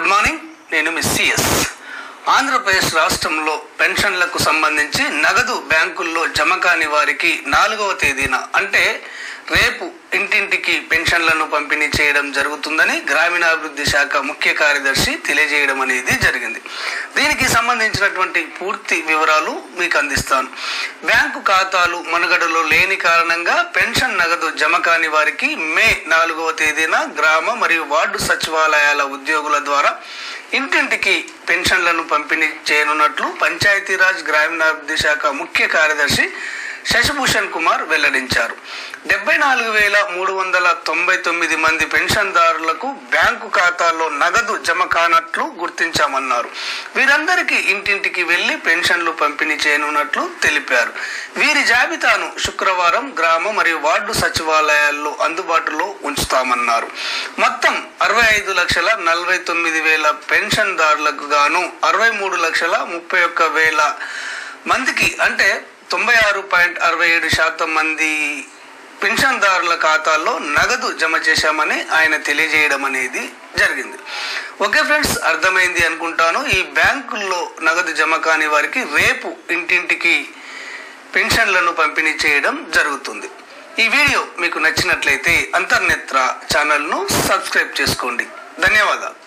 Good morning, నేను miss CS. Andhra Pradesh రాష్ట్రంలో పెన్షన్లకు సంబంధించి నగదు బ్యాంకుల్లో జమ కాని వారికి 4వ తేదీన అంటే రేపు ఇంటింటికి పెన్షన్లను పంపిణీ చేయడం జరుగుతుందని గ్రామీణాభివృద్ధి శాఖ ముఖ్య కార్యదర్శి తెలియజేయడం అనేది జరిగింది. దీనికి సంబంధించినటువంటి పూర్తి వివరాలు మీకు అందిస్తాను. బ్యాంకు ఖాతాలు మనుగడలో లేని కారణంగా పెన్షన్ నగదు జమ కాని వారికి మే 4వ తేదీన గ్రామ మరియు వార్డు సచివాలయాల ఉద్యోగుల ద్వారా ఇంటింటికి పెన్షన్లను పంపిణీ చేయనున్నట్లు పంచాయతీరాజ్ గ్రామీణాభివృద్ధి శాఖ ముఖ్య కార్యదర్శి శశిభూషణ్ కుమార్ వెల్లడించారు. 74,399 మంది పెన్షన్దారులకు బ్యాంకు ఖాతాల్లో నగదు జమ కానట్లు గుర్తించామన్నారు. వీరందరికీ ఇంటింటికి వెళ్లి పెన్షన్లు పంపిణీ చేయనున్నట్లు తెలిపారు. వీరి జాబితాను శుక్రవారం గ్రామ మరియు వార్డు సచివాలయాల్లో అందుబాటులో ఉంచుతామన్నారు. మొత్తం 65,49,000 పెన్షన్దారులకు గాను 63,31,000 మందికి అంటే 96.67% మంది పెన్షన్దారుల ఖాతాల్లో నగదు జమ చేశామని ఆయన తెలియజేయడం అనేది జరిగింది. ఓకే ఫ్రెండ్స్, అర్థమైంది అనుకుంటాను. ఈ బ్యాంకుల్లో నగదు జమ కాని వారికి రేపు ఇంటింటికి పెన్షన్లను పంపిణీ చేయడం జరుగుతుంది. ఈ వీడియో మీకు నచ్చినట్లయితే అంతర్నేత్ర ఛానల్ను సబ్స్క్రైబ్ చేసుకోండి. ధన్యవాదాలు.